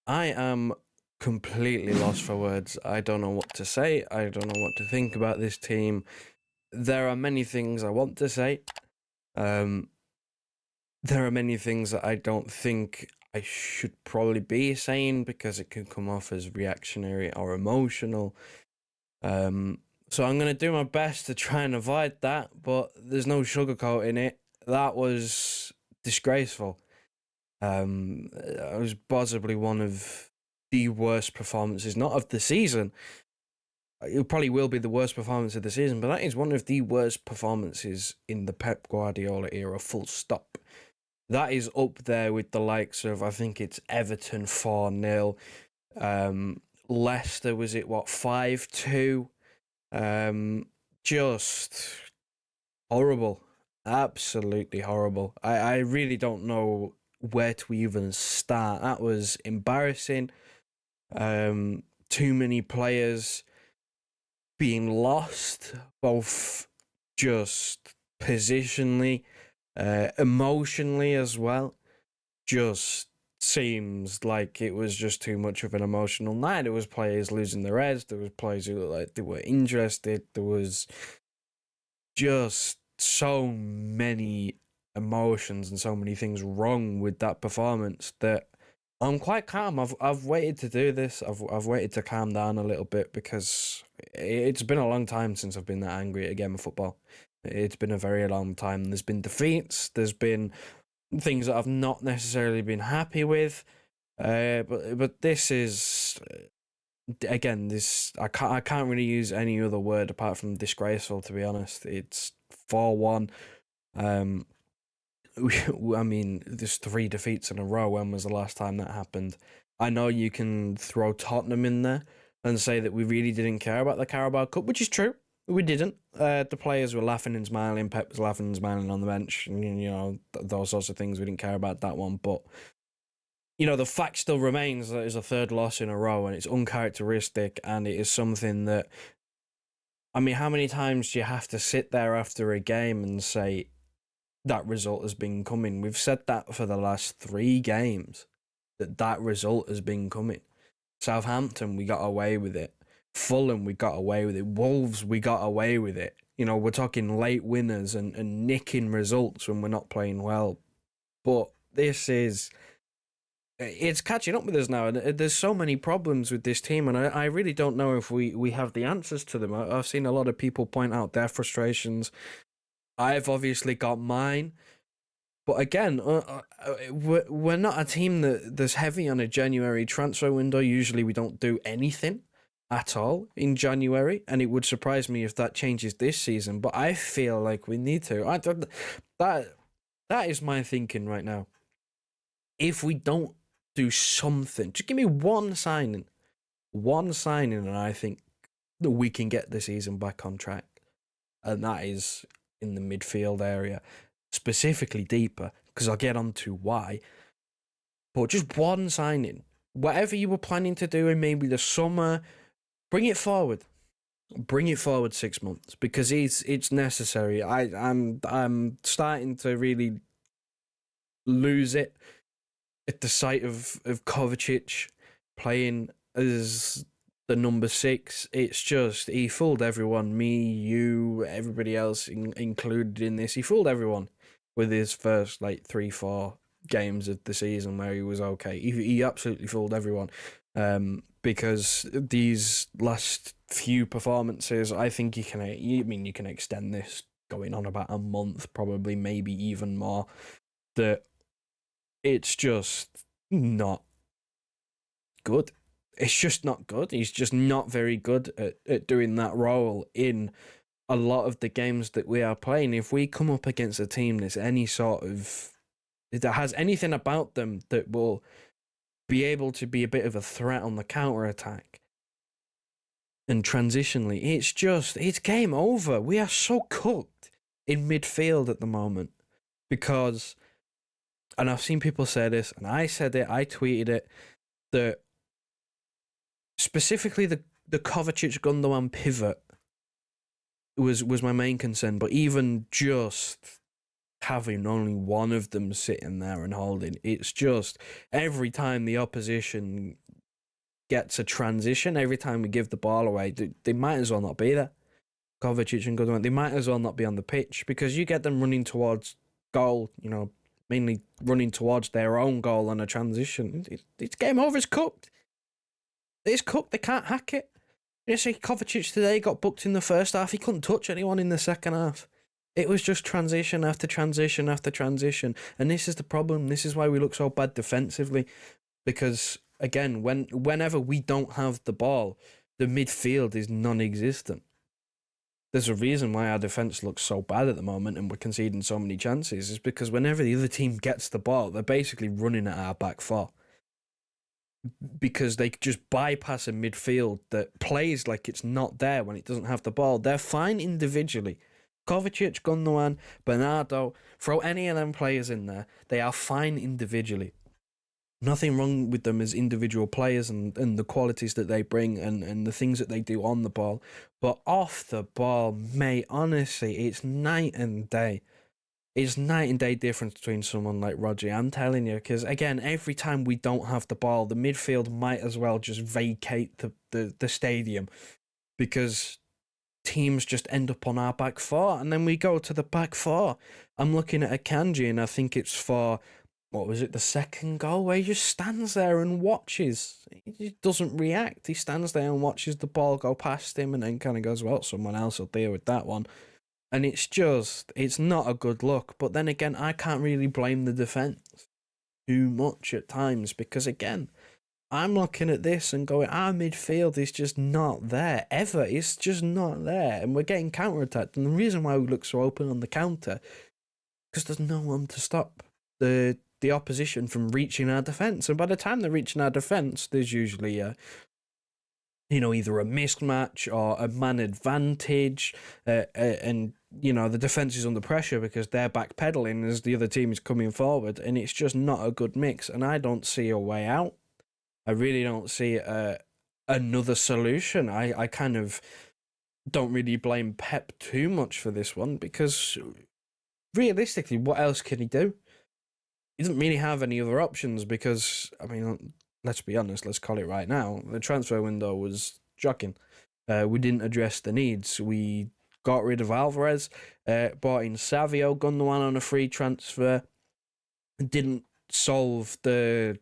I am completely lost for words. I don't know what to say. I don't know what to think about this team. There are many things I want to say. Um, there are many things that I don't think I should probably be saying because it can come off as reactionary or emotional. Um, so I'm gonna do my best to try and avoid that, but there's no sugarcoating it. That was disgraceful. It was possibly one of the worst performances, not of the season. It probably will be the worst performance of the season, but that is one of the worst performances in the Pep Guardiola era, full stop. That is up there with the likes of, I think it's Everton 4-0. Leicester, was it, what, 5-2? Just horrible. Absolutely horrible. I really don't know where to even start. That was embarrassing. Too many players being lost, both just positionally, emotionally as well. Just seems like it was just too much of an emotional night. There was players losing their heads. There was players who looked like they were interested. There was just so many emotions and so many things wrong with that performance that I'm quite calm. I've waited to do this. I've waited to calm down a little bit because it's been a long time since I've been that angry at a game of football. It's been a very long time. There's been defeats. There's been things that I've not necessarily been happy with. But this is again, this I can't really use any other word apart from disgraceful. To be honest, it's 4-1. Um, I mean, there's 3 defeats in a row. When was the last time that happened? I know you can throw Tottenham in there and say that we really didn't care about the Carabao Cup, which is true. We didn't. The players were laughing and smiling. Pep was laughing and smiling on the bench. And, those sorts of things. We didn't care about that one. But, the fact still remains that it's a 3rd loss in a row and it's uncharacteristic and it is something that, I mean, how many times do you have to sit there after a game and say, that result has been coming? We've said that for the last 3 games, that result has been coming. Southampton, we got away with it. Fulham, we got away with it. Wolves, we got away with it. We're talking late winners and nicking results when we're not playing well. But it's catching up with us now. And there's so many problems with this team, and I really don't know if we have the answers to them. I've seen a lot of people point out their frustrations. I've obviously got mine. But again, we're not a team that's heavy on a January transfer window. Usually we don't do anything at all in January, and it would surprise me if that changes this season. But I feel like we need to. That is my thinking right now. If we don't do something, just give me one signing, and I think that we can get the season back on track. And that is in the midfield area, specifically deeper, because I'll get on to why. But just one signing, whatever you were planning to do in maybe the summer, bring it forward. Bring it forward 6 months because it's necessary. I'm starting to really lose it at the sight of Kovacic playing as the number 6. It's just, he fooled everyone, me, you, everybody else included in this. He fooled everyone with his first 3-4 games of the season where he was okay. He absolutely fooled everyone. Because these last few performances, I think you can extend this going on about a month, probably, maybe even more. That it's just not good. It's just not good. He's just not very good at doing that role in a lot of the games that we are playing. If we come up against a team that's that has anything about them that will be able to be a bit of a threat on the counter-attack and transitionally, it's game over. We are so cooked in midfield at the moment because, and I've seen people say this, and I said it, I tweeted it, that specifically the Kovacic Gundogan pivot was my main concern, but even just having only one of them sitting there and holding. It's just every time the opposition gets a transition, every time we give the ball away, they might as well not be there. Kovacic and Gundogan, they might as well not be on the pitch, because you get them running towards goal, mainly running towards their own goal on a transition. It's game over. It's cooked. It's cooked. They can't hack it. You see, Kovacic today got booked in the first half. He couldn't touch anyone in the second half. It was just transition after transition after transition. And this is the problem. This is why we look so bad defensively. Because, again, whenever we don't have the ball, the midfield is non-existent. There's a reason why our defence looks so bad at the moment and we're conceding so many chances, is because whenever the other team gets the ball, they're basically running at our back four. Because they just bypass a midfield that plays like it's not there when it doesn't have the ball. They're fine individually. Kovacic, Gundogan, Bernardo, throw any of them players in there. They are fine individually. Nothing wrong with them as individual players and the qualities that they bring and the things that they do on the ball. But off the ball, mate, honestly, it's night and day. It's night and day difference between someone like Rodri, I'm telling you. Because, again, every time we don't have the ball, the midfield might as well just vacate the stadium. Because teams just end up on our back four. And then we go to the back four. I'm looking at Akanji and I think it's for... what was it, the second goal, where he just stands there and watches. He doesn't react. He stands there and watches the ball go past him and then kind of goes, well, someone else will deal with that one. And it's not a good look. But then again, I can't really blame the defence too much at times because, again, I'm looking at this and going, our midfield is just not there, ever. It's just not there. And we're getting counter-attacked. And the reason why we look so open on the counter, because there's no one to stop the opposition from reaching our defence. And by the time they're reaching our defence, there's usually either a mismatch or a man advantage, and the defence is under pressure because they're backpedaling as the other team is coming forward, and it's just not a good mix. And I don't see a way out. I really don't see another solution. I kind of don't really blame Pep too much for this one, because realistically, what else can he do? He doesn't really have any other options because, I mean, let's be honest, let's call it right now. The transfer window was shocking. We didn't address the needs. We got rid of Alvarez, bought in Savio, Gundogan on a free transfer. Didn't solve the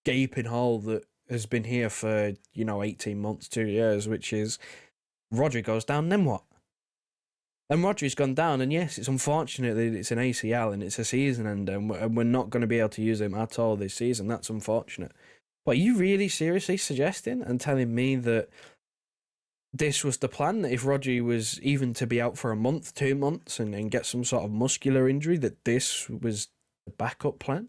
gaping hole that has been here for, 18 months, 2 years, which is Rodri goes down, then what? And Rodri's gone down, and yes, it's unfortunate that it's an ACL and it's a season ender, and we're not going to be able to use him at all this season. That's unfortunate. But are you really seriously suggesting and telling me that this was the plan, that if Rodri was even to be out for a month, 2 months, and get some sort of muscular injury, that this was the backup plan?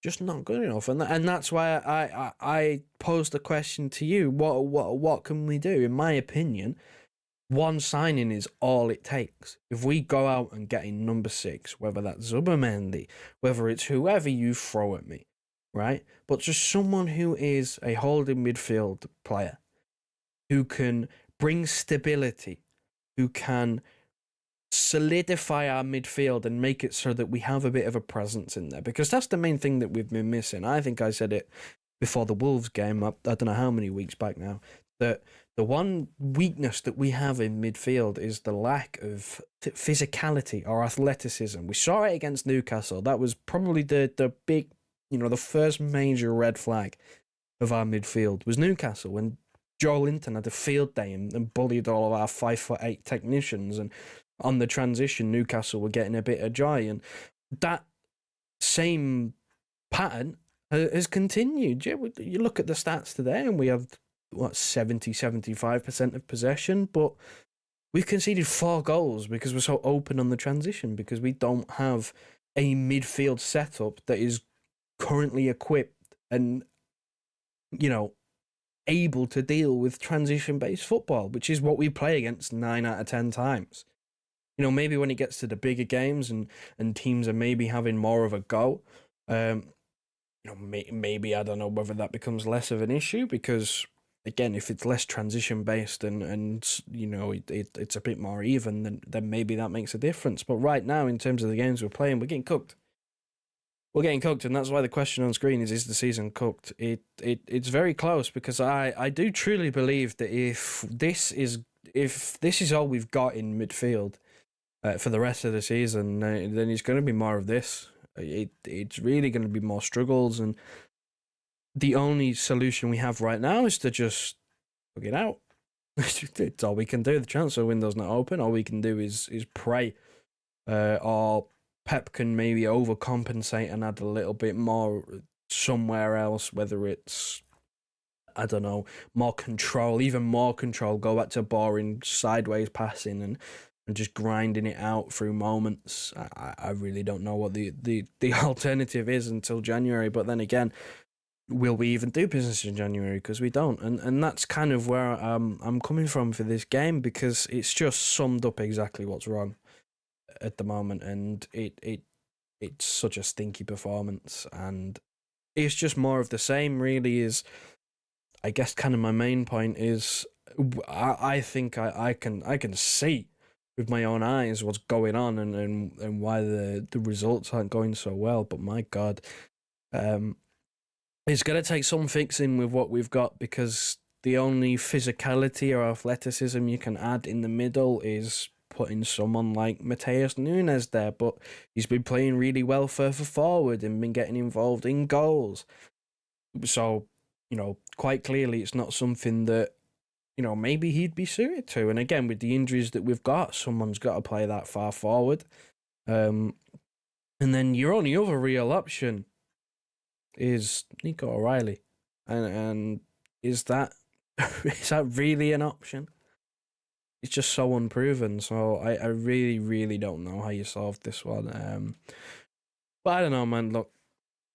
Just not good enough, and that's why I posed the question to you. What can we do? In my opinion, one signing is all it takes. If we go out and get a number 6, whether that's Zubimendi, whether it's whoever you throw at me, right? But just someone who is a holding midfield player, who can bring stability, who can solidify our midfield and make it so that we have a bit of a presence in there. Because that's the main thing that we've been missing. I think I said it before the Wolves game, I don't know how many weeks back now, that the one weakness that we have in midfield is the lack of physicality or athleticism. We saw it against Newcastle. That was probably the big, the first major red flag of our midfield was Newcastle, when Joel Linton had a field day and bullied all of our 5'8" technicians, and on the transition, Newcastle were getting a bit of joy. And that same pattern has continued. Yeah, you look at the stats today and we have 75% of possession, but we've conceded 4 goals because we're so open on the transition, because we don't have a midfield setup that is currently equipped and able to deal with transition-based football, which is what we play against 9 out of 10 times. Maybe when it gets to the bigger games and teams are maybe having more of a go, maybe I don't know whether that becomes less of an issue, because again, if it's less transition based and you know it's a bit more even, then maybe that makes a difference. But right now, in terms of the games we're playing, we're getting cooked. We're getting cooked, and that's why the question on screen is the season cooked? It's very close, because I do truly believe that if this is all we've got in midfield for the rest of the season, then it's going to be more of this. It's really going to be more struggles, and the only solution we have right now is to just look it out. It's all we can do. The transfer window's not open. All we can do is pray, or Pep can maybe overcompensate and add a little bit more somewhere else, whether it's, I don't know, more control, even more control, go back to boring sideways passing and just grinding it out through moments. I really don't know what the alternative is until January, but then again, will we even do business in January? Because we don't, and that's kind of where I'm coming from for this game, because it's just summed up exactly what's wrong at the moment, and it's such a stinky performance, and it's just more of the same. Really, is, I guess, kind of my main point is, I think I can see with my own eyes what's going on and why the results aren't going so well. But my God, it's going to take some fixing with what we've got, because the only physicality or athleticism you can add in the middle is putting someone like Mateus Nunes there, but he's been playing really well further forward and been getting involved in goals. So, you know, quite clearly it's not something that, you know, maybe he'd be suited to. And again, with the injuries that we've got, someone's got to play that far forward. And then your only other real option is Nico O'Reilly. And is that really an option? It's just so unproven. So I really, really don't know how you solve this one. But I don't know, man. Look,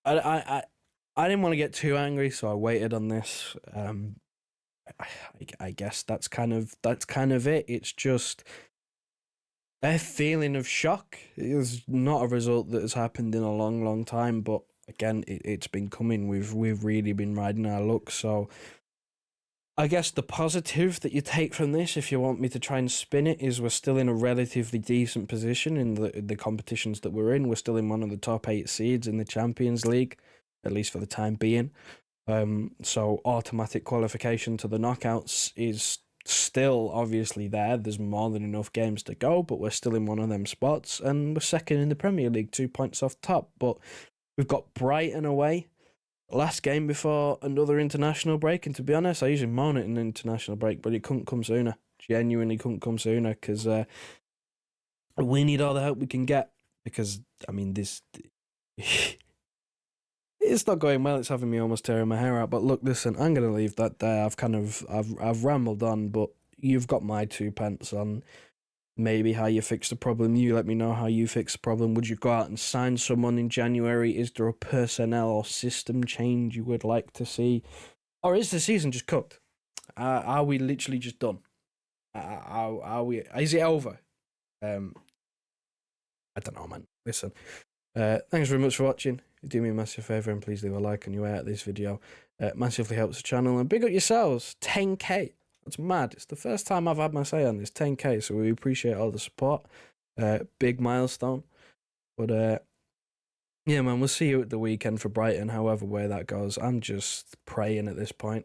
I didn't want to get too angry, so I waited on this. I guess that's kind of it. It's just a feeling of shock. It is not a result that has happened in a long, long time, but again, it's been coming. We've really been riding our luck. So I guess the positive that you take from this, if you want me to try and spin it, is we're still in a relatively decent position in the competitions that we're in. We're still in one of the top 8 seeds in the Champions League, at least for the time being. So automatic qualification to the knockouts is still obviously there. There's more than enough games to go, but we're still in one of them spots, and we're second in the Premier League, 2 points off top. But we've got Brighton away, last game before another international break, and to be honest, I usually moan at an international break, but it couldn't come sooner. Genuinely couldn't come sooner, because we need all the help we can get, because, I mean, this... It's not going well. It's having me almost tearing my hair out. But look, listen, I'm going to leave that there. I've rambled on, but you've got my 2 pence on maybe how you fix the problem. You let me know how you fix the problem. Would you go out and sign someone in January? Is there a personnel or system change you would like to see? Or is the season just cooked? Are we literally just done? Are we? Is it over? I don't know, man. Listen, thanks very much for watching. Do me a massive favour and please leave a like on your way out of this video. Massively helps the channel, and big up yourselves. 10k. That's mad. It's the first time I've had my say on this. 10k. So we appreciate all the support. Big milestone. But yeah, man, we'll see you at the weekend for Brighton, however way that goes. I'm just praying at this point.